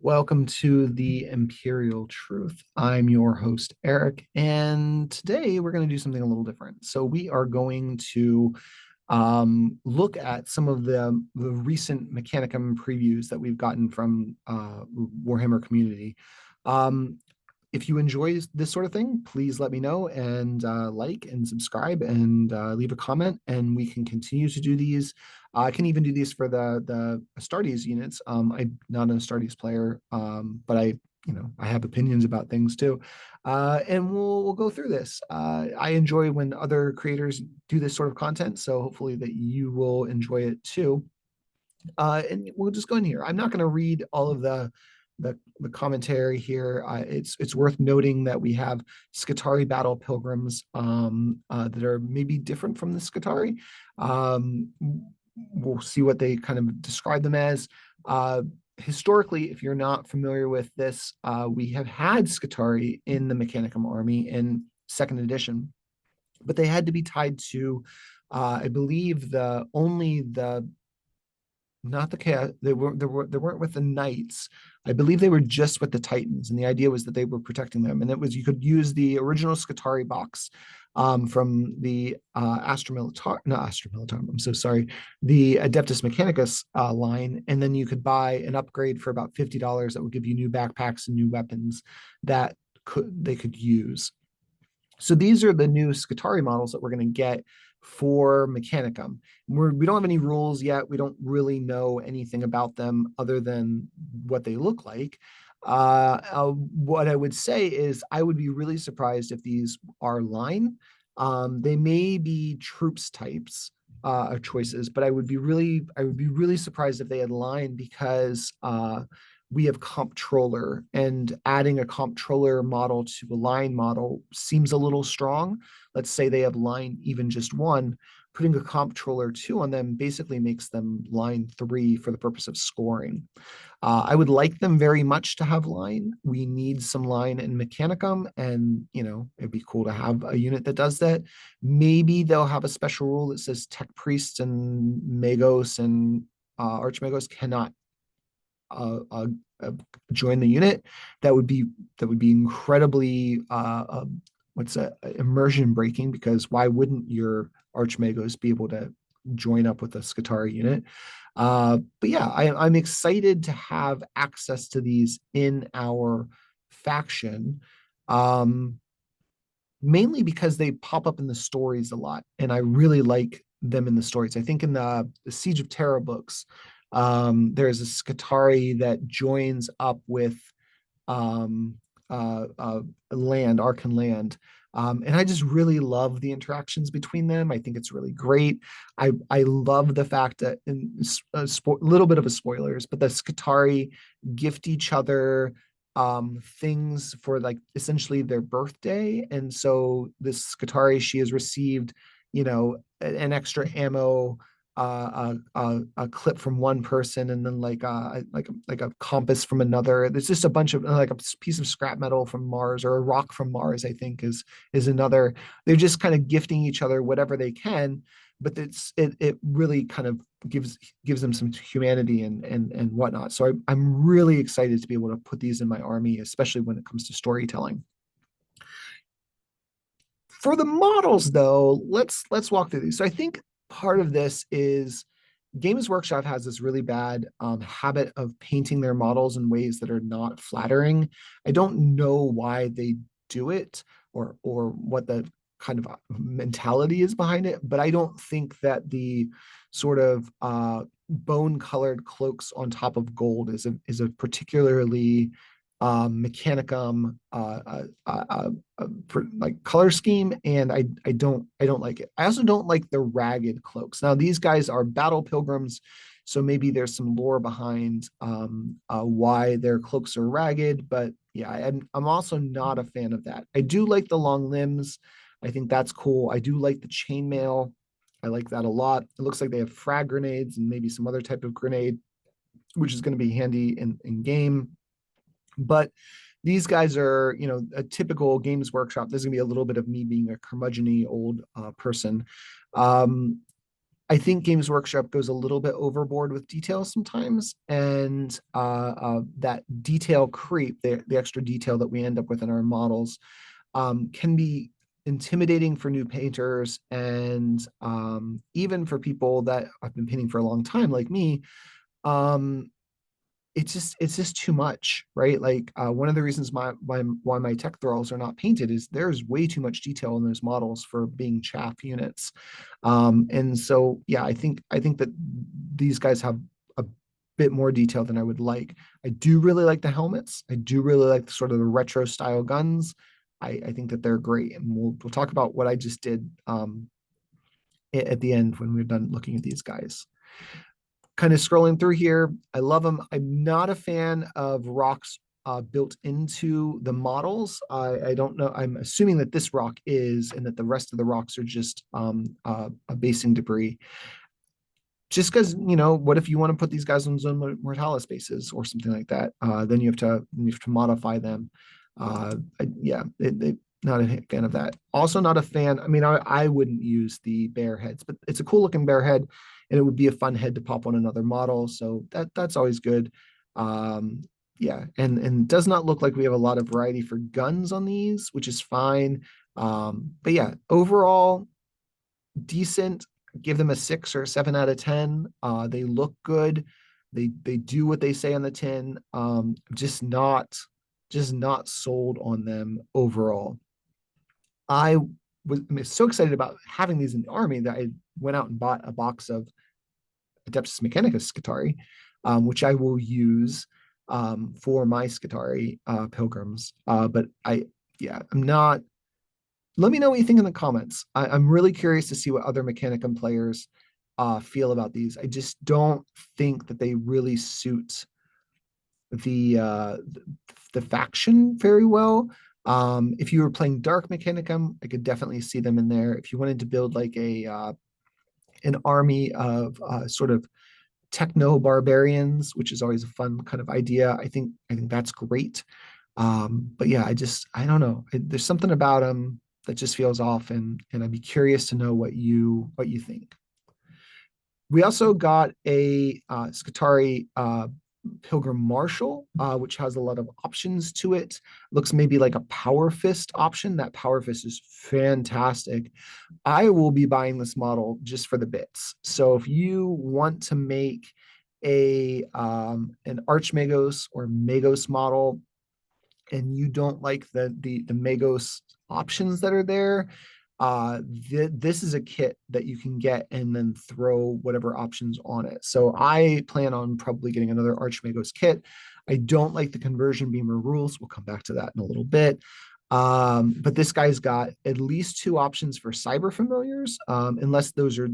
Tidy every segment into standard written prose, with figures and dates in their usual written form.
Welcome to the Imperial Truth. I'm your host, Eric, and today we're going to do something a little different. So, we are going to look at some of the recent Mechanicum previews that we've gotten from Warhammer community. Um, if you enjoy this sort of thing, please let me know and like and subscribe and leave a comment, and we can continue to do these. I can even do these for the Astartes units. I'm not an Astartes player, but I have opinions about things too, and we'll go through this. I enjoy when other creators do this sort of content, so hopefully that you will enjoy it too. And we'll just go in here. I'm not going to read all of the commentary here. It's worth noting that we have Skitarii battle pilgrims that are maybe different from the Skitarii. We'll see what they kind of describe them as. Historically, if you're not familiar with this, we have had Skitarii in the Mechanicum army in second edition, but they had to be tied to, I believe, the only the not the chaos. They weren't with the knights. I believe they were just with the titans, and the idea was that they were protecting them. And it was you could use the original Skitarii box from the Astra Militar, not Astra Militar. I'm so sorry, the Adeptus Mechanicus line, and then you could buy an upgrade for about $50 that would give you new backpacks and new weapons that they could use. So these are the new Skitarii models that we're going to get for Mechanicum. We don't have any rules yet. We don't really know anything about them other than what they look like. What I would say is I would be really surprised if these are line. They may be troops types choices, but I would be really surprised if they had line because we have comptroller, and adding a comptroller model to a line model seems a little strong. Let's say they have line even just one. Putting a comptroller 2 on them basically makes them line 3 for the purpose of scoring. I would like them very much to have line. We need some line in Mechanicum, and it'd be cool to have a unit that does that. Maybe they'll have a special rule that says tech priests and magos and archmagos cannot uh, uh, join the unit. That would be incredibly what's immersion breaking, because why wouldn't your archmagos be able to join up with a Skitarii unit? But yeah, I'm excited to have access to these in our faction. Mainly because they pop up in the stories a lot, and I really like them in the stories. I think in the Siege of Terra books, there's a Skitarii that joins up with um, land, Arkan land. And I just really love the interactions between them. I think it's really great. I love the fact that, in a little bit of a spoilers, but the Skitarii gift each other things for, like, essentially their birthday. And so this Skitarii, she has received, an extra ammo, a clip from one person, and then like a compass from another. There's just a bunch of, like, a piece of scrap metal from Mars, or a rock from Mars, I think is another. They're just kind of gifting each other whatever they can, but it really kind of gives them some humanity and whatnot. So I'm really excited to be able to put these in my army, especially when it comes to storytelling. For the models, though, let's walk through these. So I think part of this is Games Workshop has this really bad habit of painting their models in ways that are not flattering. I don't know why they do it, or what the kind of mentality is behind it, but I don't think that the sort of bone colored cloaks on top of gold is a particularly Mechanicum like color scheme, and I don't like it. I also don't like the ragged cloaks. Now these guys are battle pilgrims, so maybe there's some lore behind why their cloaks are ragged. But yeah, I'm also not a fan of that. I do like the long limbs. I think that's cool. I do like the chainmail. I like that a lot. It looks like they have frag grenades and maybe some other type of grenade, which is going to be handy in game. But these guys are, a typical Games Workshop. There's gonna be a little bit of me being a curmudgeon old person. Um, I think Games Workshop goes a little bit overboard with detail sometimes, and that detail creep, the extra detail that we end up with in our models, can be intimidating for new painters, and even for people that have been painting for a long time, like me. Um, it's just too much, right? Like one of the reasons why my tech thralls are not painted is there's way too much detail in those models for being chaff units. And so yeah, I think that these guys have a bit more detail than I would like. I do really like the helmets. I do really like sort of the retro style guns. I think that they're great, and we'll talk about what I just did at the end when we're done looking at these guys. Kind of scrolling through here, I love them. I'm not a fan of rocks built into the models. I don't know. I'm assuming that this rock is, and that the rest of the rocks are just a basing debris. Just because, what if you want to put these guys on zone mortalis bases or something like that? Then you have to modify them. Yeah, not a fan of that. Also, not a fan. I mean, I wouldn't use the bear heads, but it's a cool looking bear head, and it would be a fun head to pop on another model. So that's always good. Yeah, and does not look like we have a lot of variety for guns on these, which is fine. But yeah, overall decent. Give them a 6 or 7 out of 10. They look good. They do what they say on the tin. Just not sold on them overall. I'm so excited about having these in the army that I went out and bought a box of Adeptus Mechanicus Skitarii, which I will use for my Skitarii pilgrims. But I'm not. Let me know what you think in the comments. I'm really curious to see what other Mechanicum players feel about these. I just don't think that they really suit the uh, the faction very well. If you were playing Dark Mechanicum, I could definitely see them in there. If you wanted to build like an army of sort of techno barbarians, which is always a fun kind of idea, I think that's great. But yeah, I don't know. There's something about them that just feels off, and I'd be curious to know what you think. We also got a Skitarii Pilgrim Marshal, which has a lot of options to it. Looks maybe like a Power Fist option. That Power Fist is fantastic. I will be buying this model just for the bits. So if you want to make an Archmagos or Magos model, and you don't like the Magos options that are there, this is a kit that you can get and then throw whatever options on it. So I plan on probably getting another Archmagos kit. I don't like the conversion beamer rules. We'll come back to that in a little bit. But this guy's got at least 2 options for cyber familiars, unless those are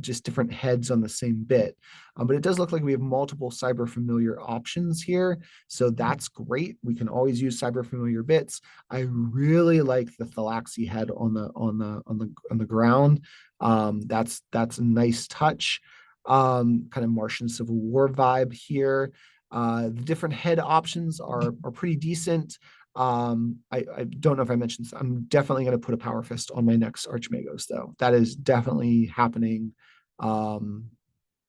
just different heads on the same bit. But it does look like we have multiple cyber familiar options here, so that's great. We can always use cyber familiar bits. I really like the Thalaxi head on the ground. That's a nice touch. Kind of Martian Civil War vibe here. The different head options are pretty decent. I don't know if I mentioned this. I'm definitely going to put a Power Fist on my next Archmagos, though. That is definitely happening.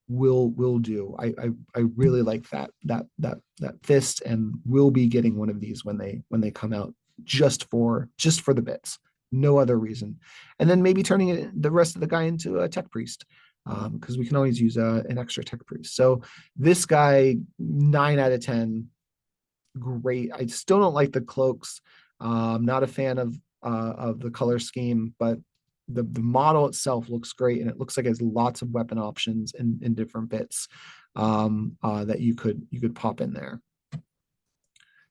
Will do. I really like that fist, and will be getting one of these when they come out, just for the bits, no other reason. And then maybe turning the rest of the guy into a tech priest, because we can always use an extra tech priest. So this guy, 9 out of 10. Great. I still don't like the cloaks. I'm not a fan of the color scheme, but the model itself looks great, and it looks like it has lots of weapon options in different bits that you could pop in there.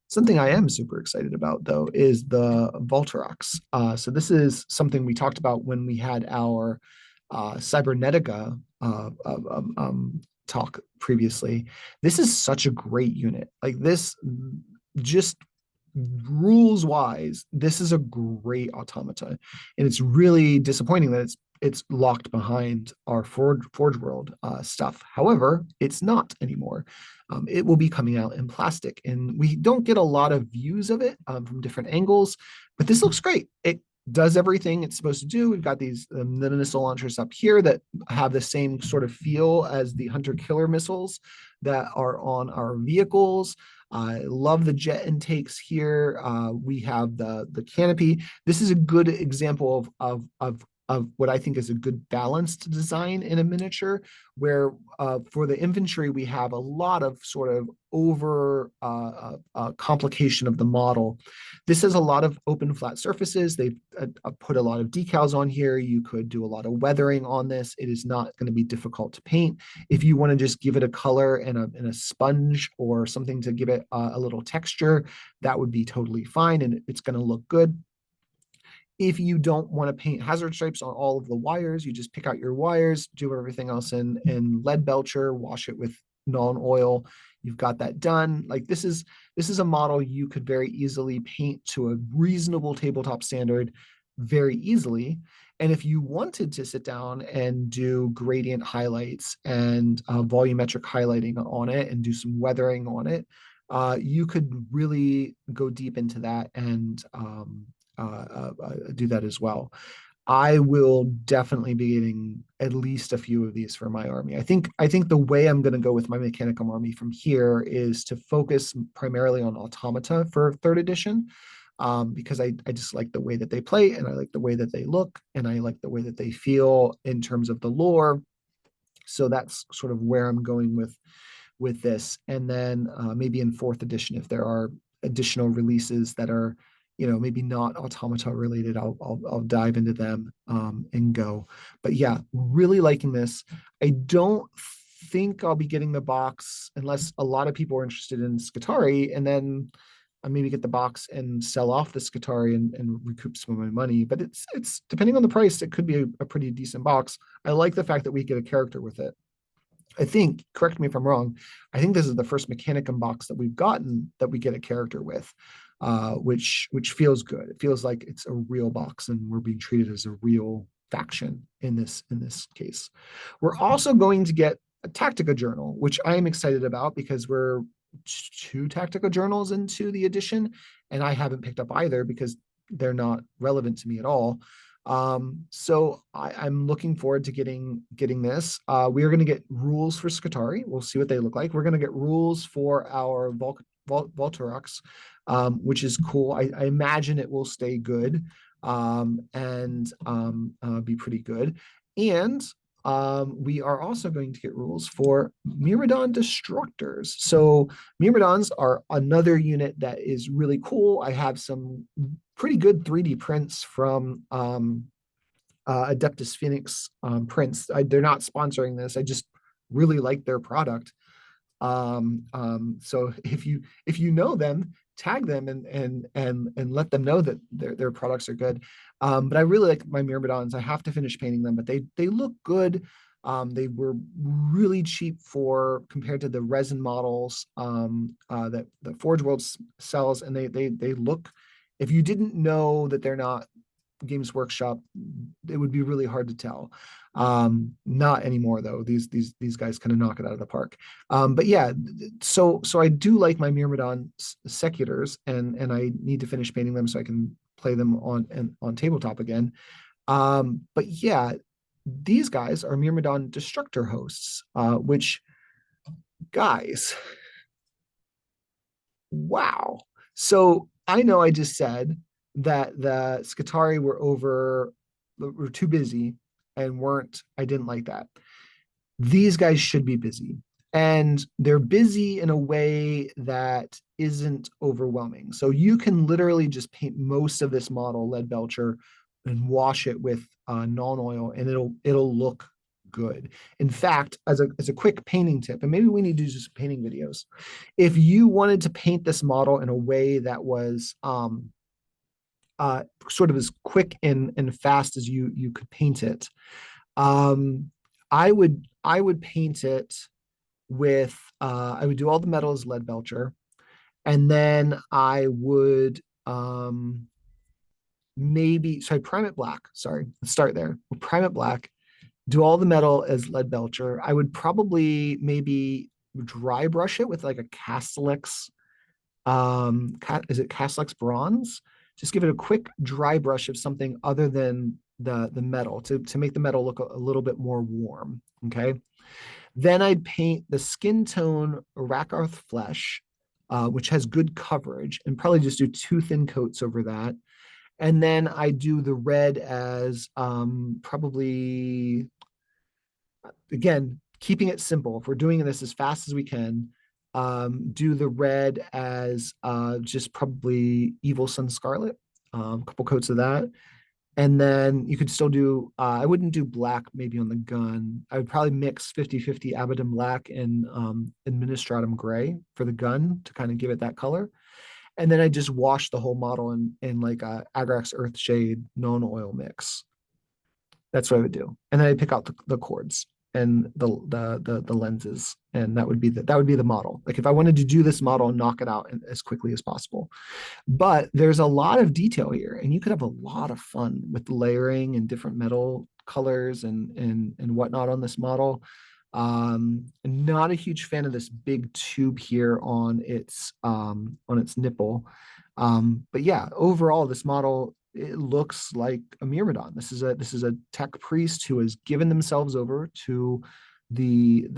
Something I am super excited about, though, is the Vultarax. So this is something we talked about when we had our Cybernetica talk previously. This is such a great unit. Like this, just rules wise, this is a great automata, and it's really disappointing that it's locked behind our Forge World stuff. However, it's not anymore. It will be coming out in plastic, and we don't get a lot of views of it from different angles, but this looks great. does everything it's supposed to do. We've got these the missile launchers up here that have the same sort of feel as the hunter killer missiles that are on our vehicles. I love the jet intakes here. We have the canopy. This is a good example of what I think is a good balanced design in a miniature, where for the infantry we have a lot of sort of over complication of the model. This has a lot of open flat surfaces. They've put a lot of decals on here. You could do a lot of weathering on this. It is not going to be difficult to paint. If you want to just give it a color and a sponge or something to give it a little texture, that would be totally fine, and it's going to look good. If you don't want to paint hazard stripes on all of the wires, you just pick out your wires, do everything else in lead belcher, wash it with non-oil. You've got that done. Like this is a model you could very easily paint to a reasonable tabletop standard very easily. And if you wanted to sit down and do gradient highlights and volumetric highlighting on it and do some weathering on it, you could really go deep into that and do that as well. I will definitely be getting at least a few of these for my army. I think the way I'm going to go with my Mechanicum army from here is to focus primarily on automata for third edition, because I just like the way that they play, and I like the way that they look, and I like the way that they feel in terms of the lore. So that's sort of where I'm going with this. And then maybe in fourth edition, if there are additional releases that are, maybe not automata related, I'll dive into them and go. But yeah, really liking this. I don't think I'll be getting the box unless a lot of people are interested in Skitarii, and then I maybe get the box and sell off the Skitarii and recoup some of my money. But it's depending on the price, it could be a pretty decent box. I like the fact that we get a character with it. I think, correct me if I'm wrong, I think this is the first Mechanicum box that we've gotten that we get a character with, which feels good. It feels like it's a real box and we're being treated as a real faction in this case. We're also going to get a Tactica journal, which I am excited about because we're two Tactica journals into the edition, and I haven't picked up either because they're not relevant to me at all. So I'm looking forward to getting this. We are going to get rules for Skitarii. We'll see what they look like. We're going to get rules for our Vultarax, which is cool. I imagine it will stay good and be pretty good. And we are also going to get rules for Myrmidon Destructors. So Myrmidons are another unit that is really cool. I have some pretty good 3D prints from Adeptus Phoenix prints. They're not sponsoring this. I just really like their product. So if you know them, tag them and let them know that their products are good. But I really like my Myrmidons. I have to finish painting them, but they look good. They were really cheap for compared to the resin models that the Forge World sells, and they look. If you didn't know that they're not Games Workshop, it would be really hard to tell. Not anymore though. These guys kind of knock it out of the park. But yeah, so I do like my Myrmidon Secutors, and I need to finish painting them so I can play them on tabletop again. But yeah, these guys are Myrmidon Destructor hosts, which, guys, wow. So I know I just said that the Skitarii were too busy and I didn't like that. These guys should be busy. And they're busy in a way that isn't overwhelming. So you can literally just paint most of this model, lead belcher, and wash it with non-oil, and it'll look good. In fact, as a quick painting tip, and maybe we need to do just painting videos. If you wanted to paint this model in a way that was sort of as quick and fast as you could paint it, I would paint it with I would do all the metal as lead belcher, and then I would I'd prime it black. Sorry, let's start there. We'll prime it black, do all the metal as lead belcher. I would probably maybe dry brush it with like a Castellax, is it Castellax bronze? just give it a quick dry brush of something other than the metal to make the metal look a little bit more warm. Okay. Then I'd paint the skin tone Rakarth flesh, which has good coverage, and probably just do two thin coats over that. And then I do the red as probably, again, keeping it simple. If we're doing this as fast as we can, do the red as just probably Evil Sun Scarlet, a couple coats of that. And then you could still do, I wouldn't do black maybe on the gun. I would probably mix 50-50 Abaddon Black and Administratum Gray for the gun to kind of give it that color. And then I just wash the whole model in like a Agrax Earthshade non-oil mix. That's what I would do. And then I pick out the cords and the lenses, and that would be the model. Like if I wanted to do this model and knock it out as quickly as possible. But there's a lot of detail here, and you could have a lot of fun with layering and different metal colors and whatnot on this model. Not a huge fan of this big tube here on its nipple. But yeah, overall, this model, it looks like a Myrmidon. This is a tech priest who has given themselves over to the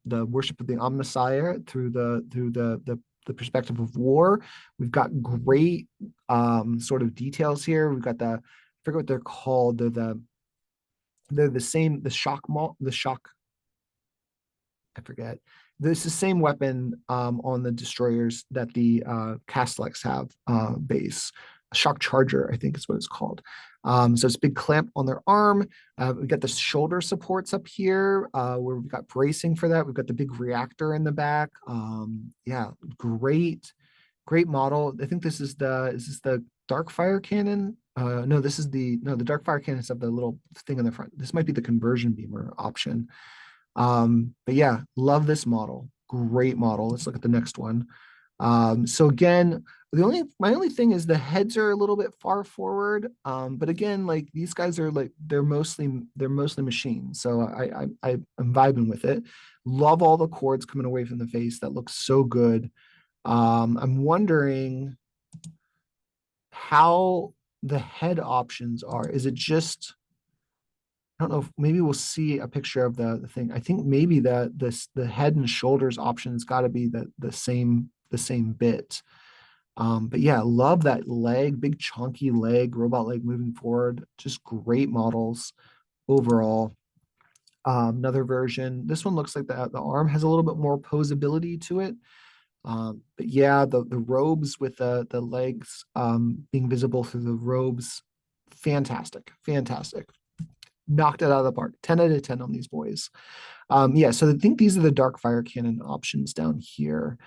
worship of the Omnissiah through the perspective of war. We've got great sort of details here. We've got I forget what they're called. They're the same, the shock, I forget. This is the same weapon on the destroyers that the Castellex have base. Shock Charger, I think is what it's called. So it's a big clamp on their arm. We've got the shoulder supports up here where we've got bracing for that. We've got the big reactor in the back. Yeah, great model. I think this is the dark fire cannon. No, the dark fire cannons have the little thing on the front. This might be the conversion beamer option. But yeah, love this model. Great model. Let's look at the next one. So again, my only thing is the heads are a little bit far forward. But again, like these guys are like they're mostly machines. So I'm vibing with it. Love all the cords coming away from the face. That looks so good. I'm wondering how the head options are. Is it just, I don't know if maybe we'll see a picture of the thing. I think maybe the head and shoulders option's got to be the same bit. But yeah, love that leg, big chunky leg, robot leg moving forward. Just great models overall. Another version. This one looks like the arm has a little bit more posability to it. But yeah, the robes with the legs being visible through the robes, fantastic. Knocked it out of the park. 10 out of 10 on these boys. Yeah, so I think these are the dark fire cannon options down here.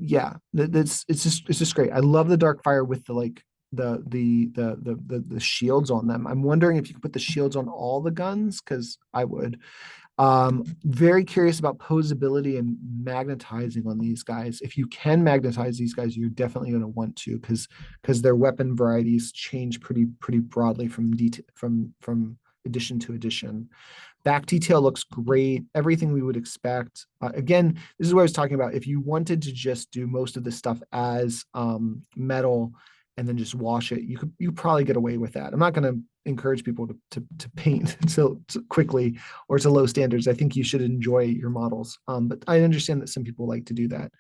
Yeah, it's just great. I love the dark fire with the shields on them. I'm wondering if you could put the shields on all the guns, because I would. Very curious about posability and magnetizing on these guys. If you can magnetize these guys, you're definitely going to want to, because their weapon varieties change pretty broadly from edition to edition. Back detail looks great. Everything we would expect. Again, this is what I was talking about. If you wanted to just do most of this stuff as metal and then just wash it, you probably get away with that. I'm not going to encourage people to paint so quickly or to low standards. I think you should enjoy your models. But I understand that some people like to do that.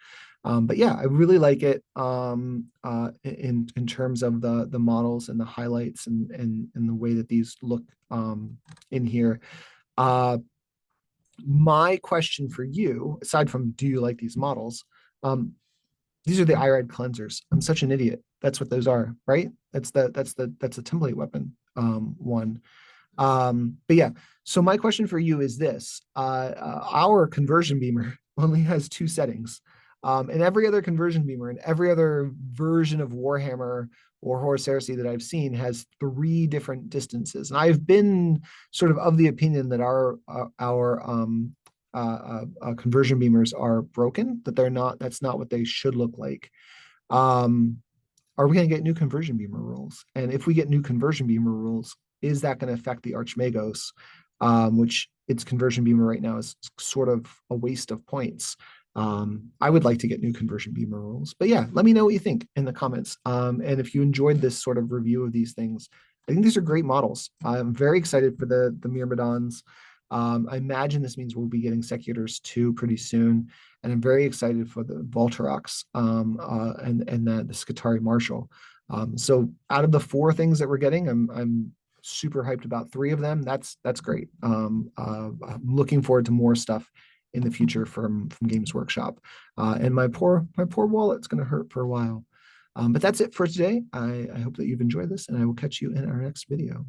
But yeah, I really like it in terms of the models and the highlights and the way that these look in here. My question for you, aside from do you like these models, these are the IRAD cleansers. I'm such an idiot. That's what those are, right? That's a template weapon one. But yeah, so my question for you is this. Our conversion beamer only has 2 settings. And every other conversion beamer and every other version of Warhammer or Horus Heresy that I've seen has 3 different distances. And I've been sort of the opinion that our conversion beamers are broken, that that's not what they should look like. Are we going to get new conversion beamer rules? And if we get new conversion beamer rules, is that going to affect the Archmagos, which its conversion beamer right now is sort of a waste of points? I would like to get new conversion beamer rules. But yeah, let me know what you think in the comments. And if you enjoyed this sort of review of these things, I think these are great models. I'm very excited for the Myrmidons. I imagine this means we'll be getting Secutors too pretty soon. And I'm very excited for the Vultarax and the Skitarii Marshal. So out of the four things that we're getting, I'm super hyped about three of them. That's great. I'm looking forward to more stuff in the future from Games Workshop. And my poor wallet's going to hurt for a while. But that's it for today. I hope that you've enjoyed this, and I will catch you in our next video.